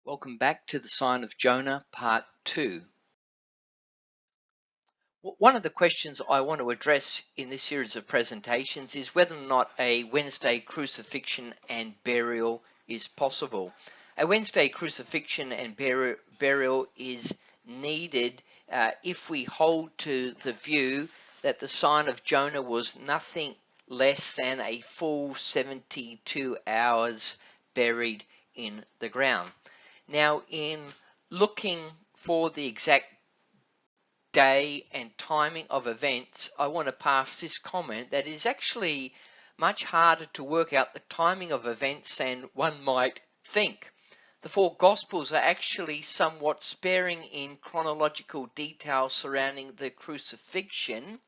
Welcome back to the Sign of Jonah, Part 2. One of the questions I want to address in this series of presentations is whether or not a Wednesday crucifixion and burial is possible. A Wednesday crucifixion and burial is needed if we hold to the view that the sign of Jonah was nothing less than a full 72 hours buried in the ground. Now, in looking for the exact day and timing of events, I want to pass this comment that it is actually much harder to work out the timing of events than one might think. The four Gospels are actually somewhat sparing in chronological detail surrounding the crucifixion,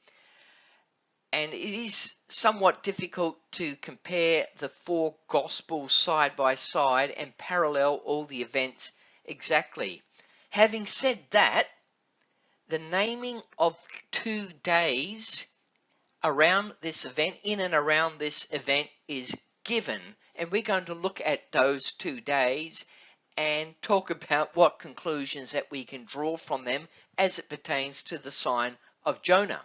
and it is somewhat difficult to compare the four Gospels side by side and parallel all the events exactly. Having said that, the naming of 2 days around this event, in and around this event, is given, and we're going to look at those 2 days and talk about what conclusions that we can draw from them as it pertains to the sign of Jonah.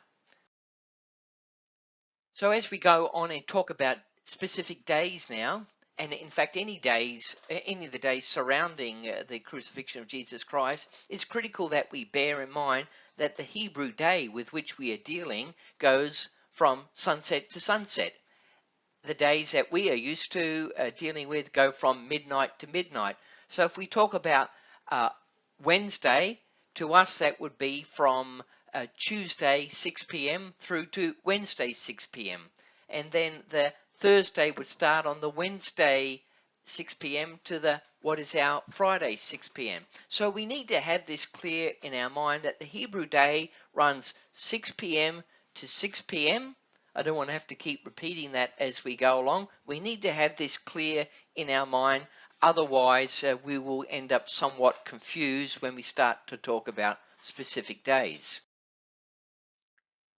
So as we go on and talk about specific days now, and in fact any of the days surrounding the crucifixion of Jesus Christ, it's critical that we bear in mind that the Hebrew day with which we are dealing goes from sunset to sunset. The days that we are used to dealing with go from midnight to midnight. So if we talk about Wednesday, to us that would be from Tuesday 6 p.m. through to Wednesday 6 p.m. and then the Thursday would start on the Wednesday 6 p.m. to what is our Friday 6 p.m. So we need to have this clear in our mind that the Hebrew day runs 6 p.m. to 6 p.m. I don't want to have to keep repeating that as we go along. We need to have this clear in our mind. Otherwise, we will end up somewhat confused when we start to talk about specific days.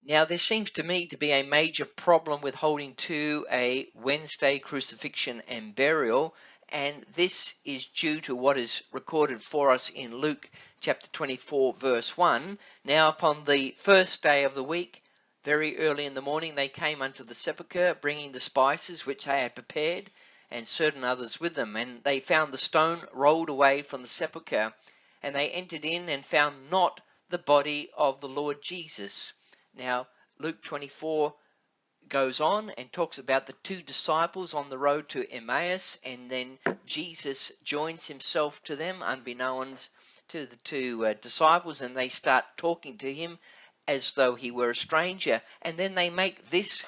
Now, there seems to me to be a major problem with holding to a Wednesday crucifixion and burial, and this is due to what is recorded for us in Luke chapter 24, verse 1. Now, upon the first day of the week, very early in the morning, they came unto the sepulchre, bringing the spices which they had prepared, and certain others with them. And they found the stone rolled away from the sepulchre, and they entered in and found not the body of the Lord Jesus. Now, Luke 24 goes on and talks about the 2 disciples on the road to Emmaus, and then Jesus joins himself to them unbeknownst to the 2 disciples, and they start talking to him as though he were a stranger. And then they make this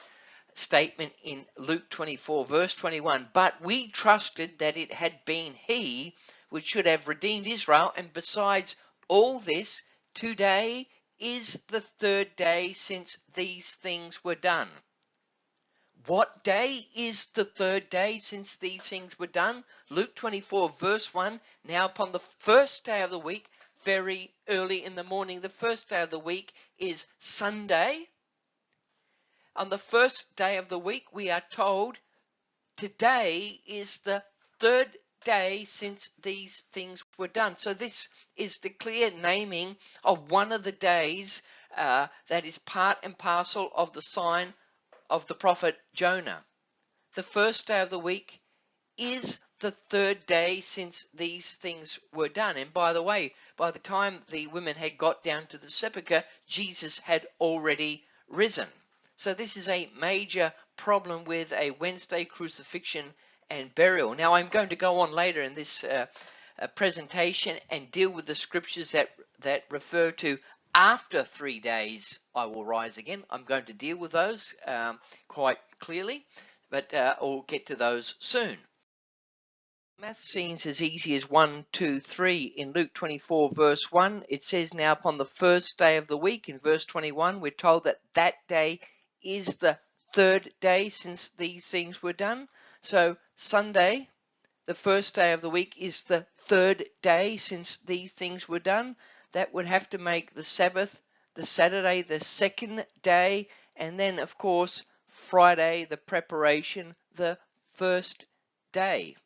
statement in Luke 24 verse 21, but we trusted that it had been he which should have redeemed Israel, and besides all this, today is the 3rd day since these things were done. What day is the 3rd day since these things were done? Luke 24 verse 1, now upon the first day of the week, very early in the morning, the first day of the week is Sunday. On the first day of the week, we are told today is the 3rd day since these things were done. So this is the clear naming of one of the days that is part and parcel of the sign of the prophet Jonah. The first day of the week is the 3rd day since these things were done. And by the way, by the time the women had got down to the sepulchre, Jesus had already risen. So this is a major problem with a Wednesday crucifixion and burial. Now, I'm going to go on later in this presentation and deal with the scriptures that refer to after 3 days I will rise again. I'm going to deal with those quite clearly, but I'll get to those soon. Math seems as easy as 1, 2, 3. In Luke 24 verse 1, it says, now upon the first day of the week. In verse 21, we're told that that day is the 3rd day since these things were done. So Sunday, the first day of the week, is the 3rd day since these things were done. That would have to make the Sabbath, the Saturday, the 2nd day, and then of course Friday, the preparation, the 1st day.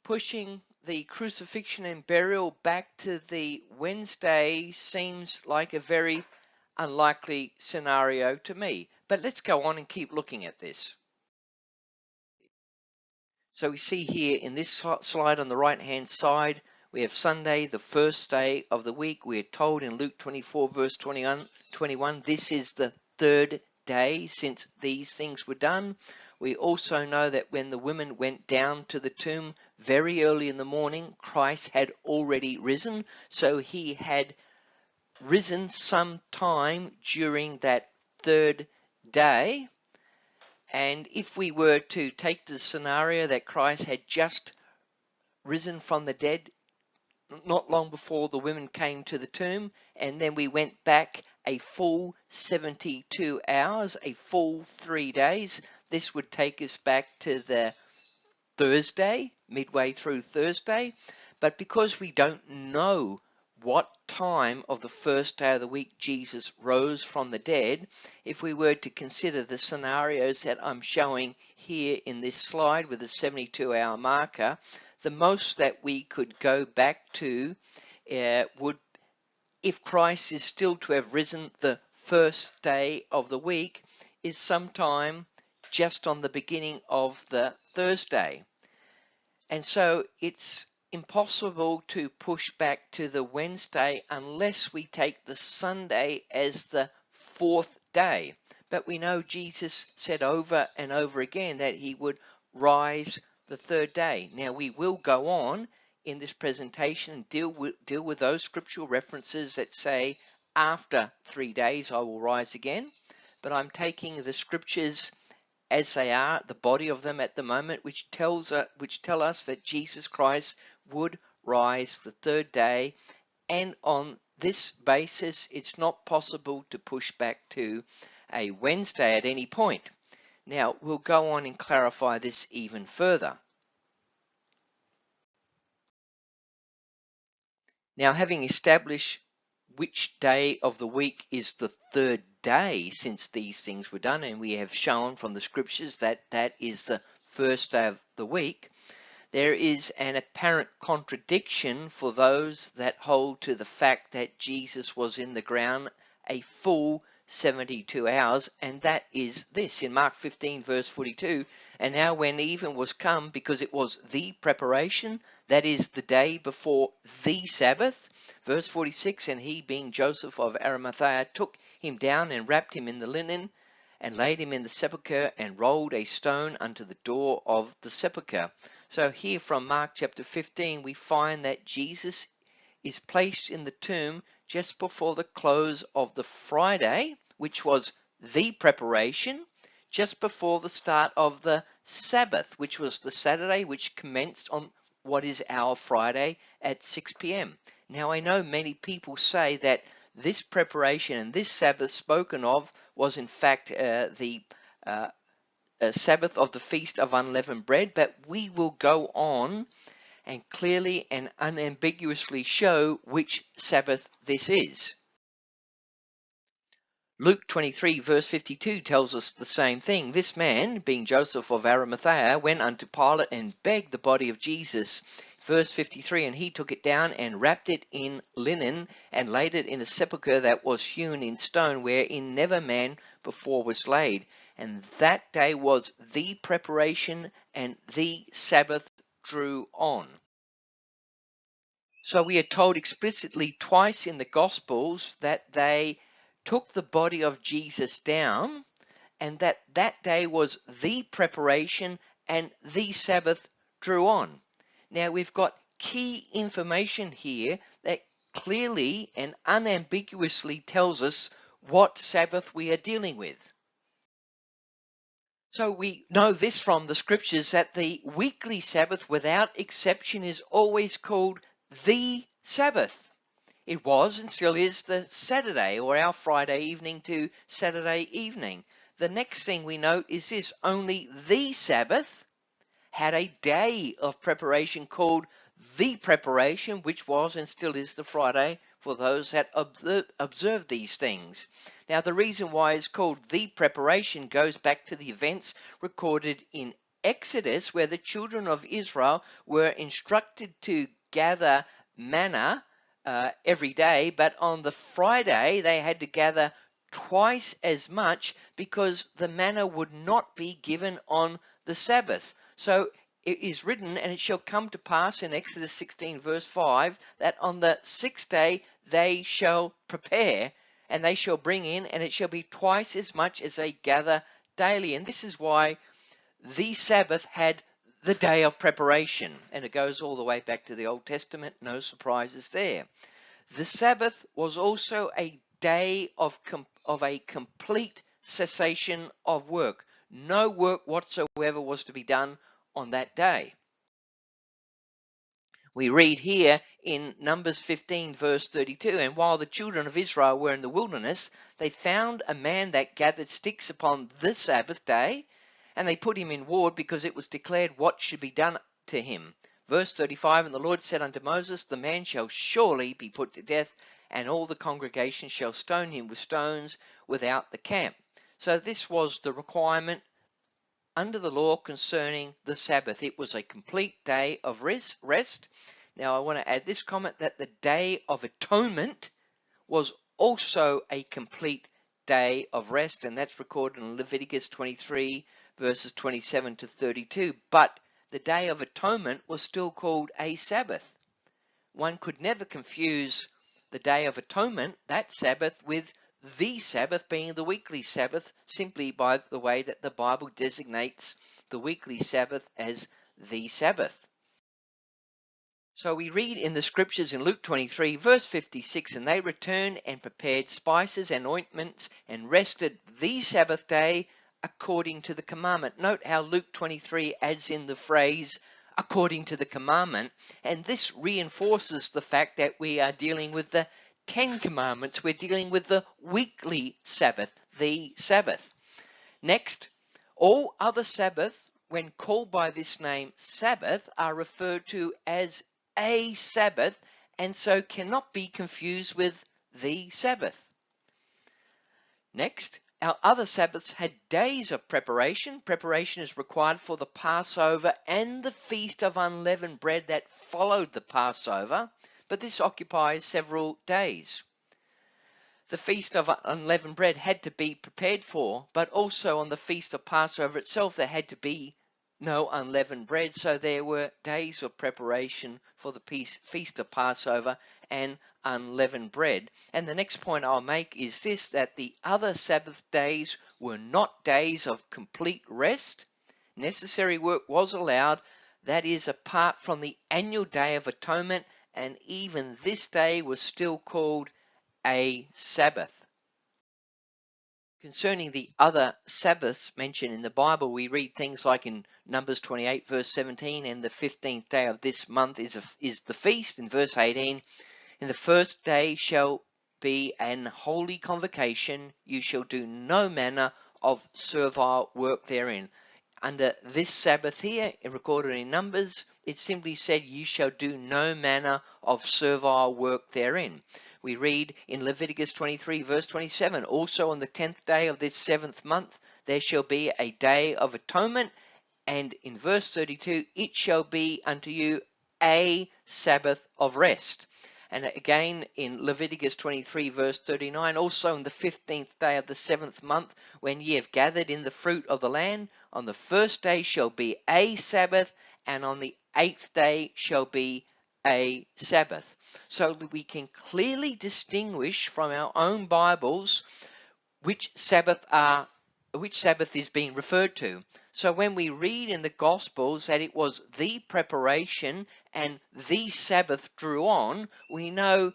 pushing the crucifixion and burial back to the Wednesday seems like a very unlikely scenario to me. But let's go on and keep looking at this. So we see here in this slide on the right hand side, we have Sunday, the first day of the week. We are told in Luke 24 verse 21, this is the third day since these things were done. We also know that when the women went down to the tomb very early in the morning, Christ had already risen. So he had risen sometime during that third day. And if we were to take the scenario that Christ had just risen from the dead not long before the women came to the tomb, and then we went back a full 72 hours, a full 3 days, this would take us back to the Thursday, midway through Thursday. But because we don't know what time of the first day of the week Jesus rose from the dead, if we were to consider the scenarios that I'm showing here in this slide with the 72-hour marker, the most that we could go back to would, if Christ is still to have risen the first day of the week, is sometime just on the beginning of the Thursday. And so it's impossible to push back to the Wednesday unless we take the Sunday as the fourth day. But we know Jesus said over and over again that he would rise the third day. Now we will go on in this presentation and deal with those scriptural references that say after 3 days I will rise again. But I'm taking the scriptures as they are, the body of them at the moment, which tell us that Jesus Christ would rise the third day, and on this basis it's not possible to push back to a Wednesday at any point. Now we'll go on and clarify this even further. Now, having established which day of the week is the third day since these things were done, and we have shown from the scriptures that that is the first day of the week, there is an apparent contradiction for those that hold to the fact that Jesus was in the ground a full 72 hours, and that is this. In Mark 15 verse 42, and now when even was come, because it was the preparation, that is the day before the Sabbath. Verse 46, and he, being Joseph of Arimathea, took him down and wrapped him in the linen, and laid him in the sepulchre, and rolled a stone unto the door of the sepulchre. So here from Mark chapter 15, we find that Jesus is placed in the tomb just before the close of the Friday, which was the preparation, just before the start of the Sabbath, which was the Saturday, which commenced on what is our Friday at 6 p.m. Now, I know many people say that this preparation and this Sabbath spoken of was in fact the Sabbath of the Feast of Unleavened Bread, but we will go on and clearly and unambiguously show which Sabbath this is. Luke 23 verse 52 tells us the same thing. This man, being Joseph of Arimathea, went unto Pilate and begged the body of Jesus. Verse 53, and he took it down and wrapped it in linen and laid it in a sepulchre that was hewn in stone, wherein never man before was laid. And that day was the preparation, and the Sabbath drew on. So we are told explicitly twice in the Gospels that they took the body of Jesus down, and that day was the preparation and the Sabbath drew on. Now we've got key information here that clearly and unambiguously tells us what Sabbath we are dealing with. So we know this from the scriptures, that the weekly Sabbath without exception is always called the Sabbath. It was and still is the Saturday, or our Friday evening to Saturday evening. The next thing we note is this: only the Sabbath had a day of preparation called the preparation, which was and still is the Friday for those that observe these things. Now, the reason why it's called the preparation goes back to the events recorded in Exodus, where the children of Israel were instructed to gather manna every day, but on the Friday they had to gather twice as much because the manna would not be given on the Sabbath. So it is written, and it shall come to pass in Exodus 16 verse 5, that on the sixth day they shall prepare, and they shall bring in, and it shall be twice as much as they gather daily. And this is why the Sabbath had the day of preparation, and it goes all the way back to the Old Testament. No surprises there. The Sabbath was also a day of a complete cessation of work. No work whatsoever was to be done on that day. We read here in Numbers 15 verse 32, and while the children of Israel were in the wilderness, they found a man that gathered sticks upon the Sabbath day, and they put him in ward, because it was declared what should be done to him. Verse 35, and the Lord said unto Moses, the man shall surely be put to death, and all the congregation shall stone him with stones without the camp. So this was the requirement under the law concerning the Sabbath. It was a complete day of rest. Now I want to add this comment, that the Day of Atonement was also a complete day of rest, and that's recorded in Leviticus 23 verses 27 to 32. But the Day of Atonement was still called a Sabbath. One could never confuse the Day of Atonement, that Sabbath, with the Sabbath being the weekly Sabbath, simply by the way that the Bible designates the weekly Sabbath as the Sabbath. So we read in the scriptures in Luke 23 verse 56, and they returned and prepared spices and ointments and rested the Sabbath day according to the commandment. Note how Luke 23 adds in the phrase according to the commandment, and this reinforces the fact that we are dealing with the 10 commandments. We're dealing with the weekly Sabbath, the Sabbath. Next, all other Sabbaths, when called by this name Sabbath, are referred to as a Sabbath, and so cannot be confused with the Sabbath. Next, our other Sabbaths had days of preparation. Preparation is required for the Passover and the Feast of Unleavened Bread that followed the Passover, but this occupies several days. The Feast of Unleavened Bread had to be prepared for, but also on the Feast of Passover itself there had to be no unleavened bread, so there were days of preparation for the Feast of Passover and unleavened bread. And the next point I'll make is this, that the other Sabbath days were not days of complete rest. Necessary work was allowed, that is, apart from the annual Day of Atonement, and even this day was still called a Sabbath. Concerning the other Sabbaths mentioned in the Bible, we read things like in Numbers 28 verse 17, and the 15th day of this month is the feast. In verse 18, in the first day shall be an holy convocation, you shall do no manner of servile work therein. Under this Sabbath here, recorded in Numbers, it simply said, you shall do no manner of servile work therein. We read in Leviticus 23 verse 27, also on the 10th day of this 7th month, there shall be a day of atonement, and in verse 32, it shall be unto you a Sabbath of rest. And again in Leviticus 23 verse 39, also on the 15th day of the 7th month, when ye have gathered in the fruit of the land, on the first day shall be a Sabbath, and on the 8th day shall be a Sabbath. So that we can clearly distinguish from our own Bibles which Sabbath is being referred to. So when we read in the Gospels that it was the preparation and the Sabbath drew on, we know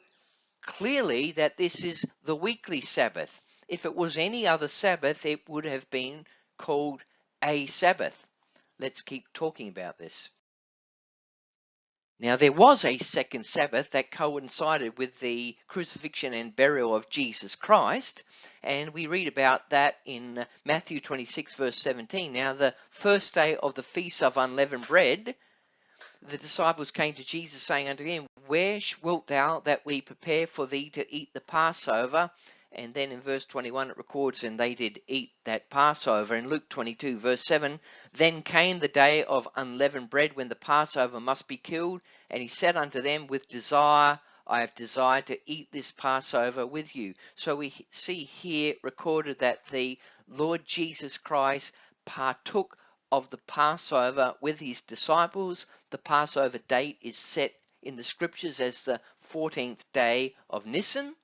clearly that this is the weekly Sabbath. If it was any other Sabbath, it would have been called a Sabbath. Let's keep talking about this. Now there was a second Sabbath that coincided with the crucifixion and burial of Jesus Christ, and we read about that in Matthew 26 verse 17. Now the first day of the Feast of Unleavened Bread, the disciples came to Jesus, saying unto him, where wilt thou that we prepare for thee to eat the Passover? And then in verse 21 it records, and they did eat that Passover. In Luke 22 verse 7, then came the day of unleavened bread, when the Passover must be killed, and he said unto them, with desire I have desired to eat this Passover with you. So we see here recorded that the Lord Jesus Christ partook of the Passover with his disciples. The Passover date is set in the scriptures as the 14th day of Nisan.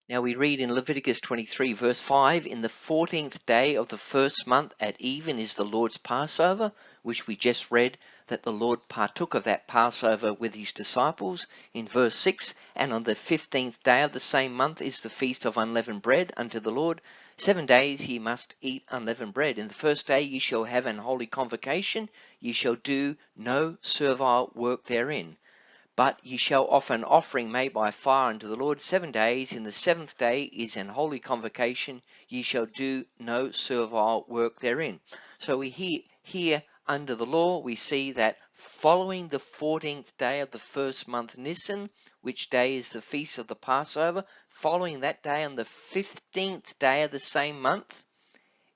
Now we read in Leviticus 23 verse 5, in the 14th day of the first month at even is the Lord's Passover, which we just read that the Lord partook of that Passover with his disciples. In verse 6, and on the 15th day of the same month is the feast of unleavened bread unto the Lord. 7 days ye must eat unleavened bread. In the first day ye shall have an holy convocation, ye shall do no servile work therein. But ye shall offer an offering made by fire unto the Lord 7 days. In the 7th day is an holy convocation. Ye shall do no servile work therein. So we here under the law, we see that following the 14th day of the first month Nisan, which day is the feast of the Passover, following that day on the 15th day of the same month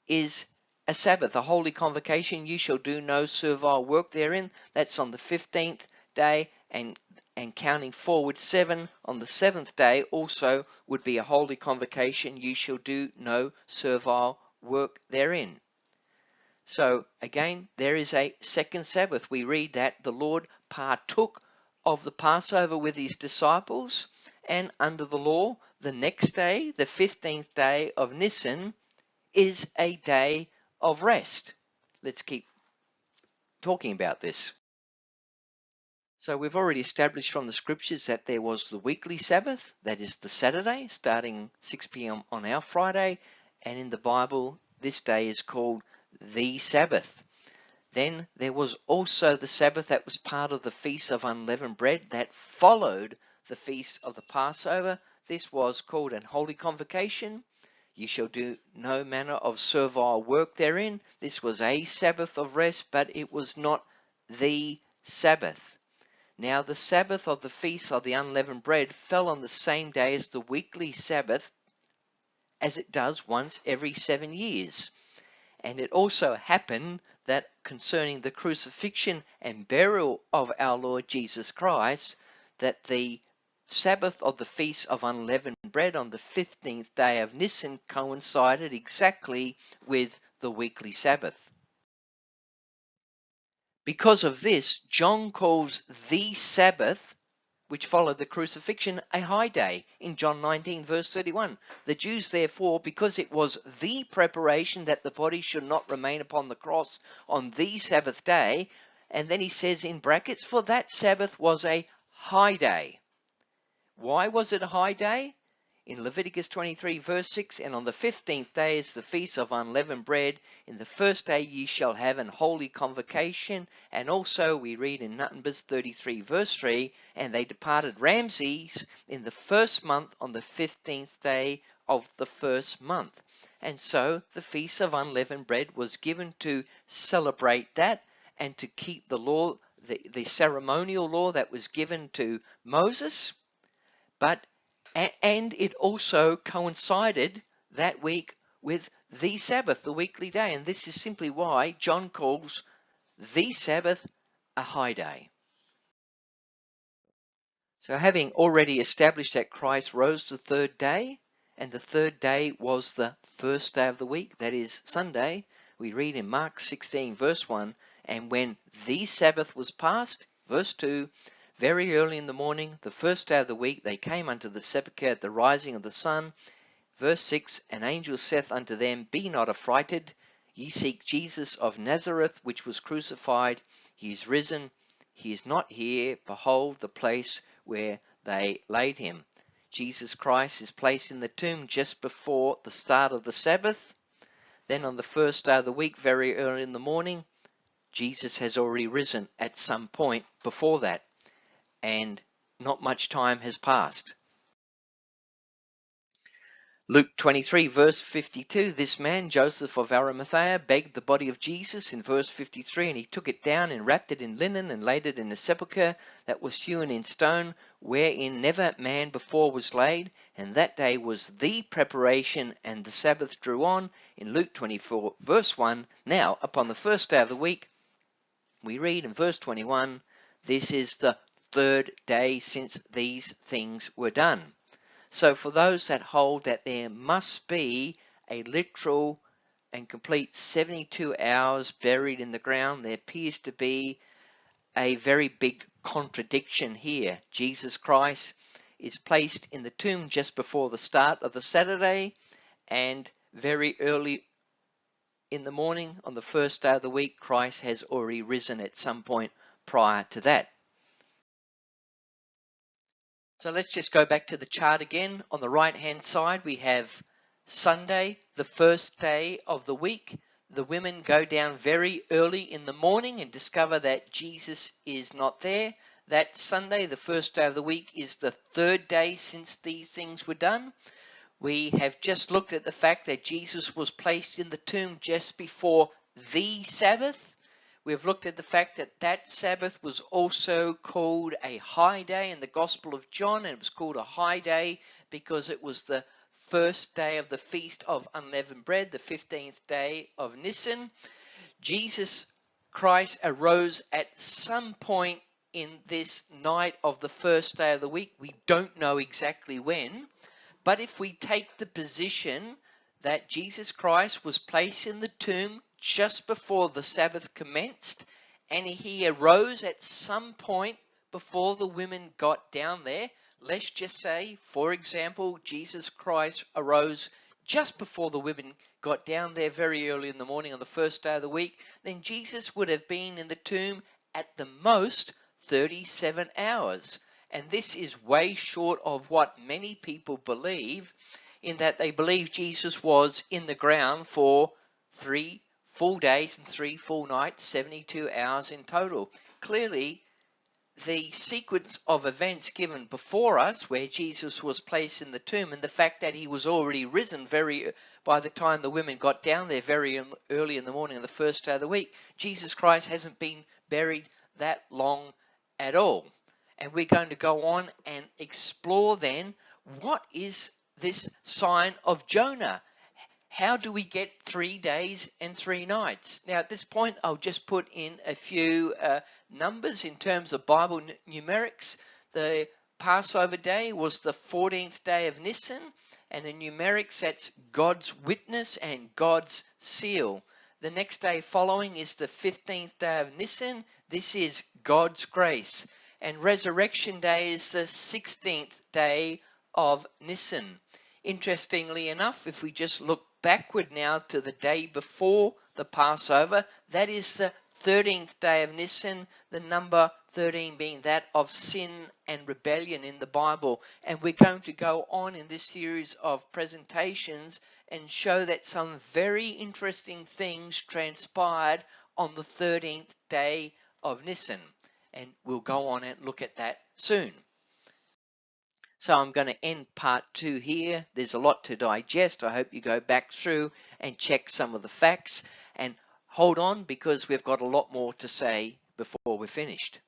is a Sabbath, a holy convocation. You shall do no servile work therein. That's on the 15th day, and counting forward 7 on the 7th day also would be a holy convocation. You shall do no servile work therein. So again, there is a second Sabbath. We read that the Lord partook of the Passover with his disciples, and under the law, the next day, the 15th day of Nisan, is a day of rest. Let's keep talking about this. So we've already established from the scriptures that there was the weekly Sabbath, that is the Saturday, starting 6 p.m. on our Friday, and in the Bible this day is called the Sabbath. Then there was also the Sabbath that was part of the Feast of Unleavened Bread that followed the Feast of the Passover. This was called an holy convocation. You shall do no manner of servile work therein. This was a Sabbath of rest, but it was not the Sabbath. Now the Sabbath of the Feast of the Unleavened Bread fell on the same day as the weekly Sabbath, as it does once every 7 years. And it also happened that concerning the crucifixion and burial of our Lord Jesus Christ, that the Sabbath of the Feast of Unleavened Bread on the 15th day of Nisan coincided exactly with the weekly Sabbath. Because of this, John calls the Sabbath, which followed the crucifixion, a high day in John 19 verse 31. The Jews therefore, because it was the preparation that the body should not remain upon the cross on the Sabbath day, and then he says in brackets, for that Sabbath was a high day. Why was it a high day? In Leviticus 23 verse 6, and on the 15th day is the feast of unleavened bread. In the first day ye shall have an holy convocation. And also we read in Numbers 33 verse 3, and they departed Ramses in the first month on the 15th day of the first month. And so the feast of unleavened bread was given to celebrate that and to keep the law, the ceremonial law that was given to Moses. And it also coincided that week with the Sabbath, the weekly day. And this is simply why John calls the Sabbath a high day. So having already established that Christ rose the third day, and the third day was the first day of the week, that is Sunday, we read in Mark 16 verse 1, and when the Sabbath was past, verse 2, very early in the morning, the first day of the week, they came unto the sepulchre at the rising of the sun. Verse 6, an angel saith unto them, be not affrighted, ye seek Jesus of Nazareth, which was crucified. He is risen, he is not here. Behold the place where they laid him. Jesus Christ is placed in the tomb just before the start of the Sabbath. Then on the first day of the week, very early in the morning, Jesus has already risen at some point before that, and not much time has passed. Luke 23 verse 52, this man, Joseph of Arimathea, begged the body of Jesus in verse 53, and he took it down and wrapped it in linen and laid it in a sepulchre that was hewn in stone, wherein never man before was laid, and that day was the preparation, and the Sabbath drew on. In Luke 24 verse 1, now upon the first day of the week, we read in verse 21, this is the third day since these things were done. So for those that hold that there must be a literal and complete 72 hours buried in the ground, there appears to be a very big contradiction here. Jesus Christ is placed in the tomb just before the start of the Saturday, and very early in the morning on the first day of the week, Christ has already risen at some point prior to that. So let's just go back to the chart again. On the right hand side we have Sunday, the first day of the week. The women go down very early in the morning and discover that Jesus is not there. That Sunday, the first day of the week, is the third day since these things were done. We have just looked at the fact that Jesus was placed in the tomb just before the Sabbath. We've looked at the fact that that Sabbath was also called a high day in the Gospel of John, and it was called a high day because it was the first day of the Feast of Unleavened Bread, the 15th day of Nisan. Jesus Christ arose at some point in this night of the first day of the week. We don't know exactly when, but if we take the position that Jesus Christ was placed in the tomb just before the Sabbath commenced, and he arose at some point before the women got down there. Let's just say, for example, Jesus Christ arose just before the women got down there very early in the morning on the first day of the week. Then Jesus would have been in the tomb at the most 37 hours. And this is way short of what many people believe, in that they believe Jesus was in the ground for 3 full days and 3 full nights, 72 hours in total. Clearly, the sequence of events given before us, where Jesus was placed in the tomb, and the fact that he was already risen by the time the women got down there very early in the morning on the first day of the week, Jesus Christ hasn't been buried that long at all. And we're going to go on and explore then, what is this sign of Jonah? How do we get 3 days and 3 nights? Now, at this point, I'll just put in a few numbers in terms of Bible numerics. The Passover day was the 14th day of Nisan, and in numerics, that's God's witness and God's seal. The next day following is the 15th day of Nisan. This is God's grace. And Resurrection Day is the 16th day of Nisan. Interestingly enough, if we just look backward now to the day before the Passover, that is the 13th day of Nisan, the number 13 being that of sin and rebellion in the Bible. And we're going to go on in this series of presentations and show that some very interesting things transpired on the 13th day of Nisan. And we'll go on and look at that soon. So I'm going to end part 2 here. There's a lot to digest. I hope you go back through and check some of the facts. And hold on, because we've got a lot more to say before we're finished.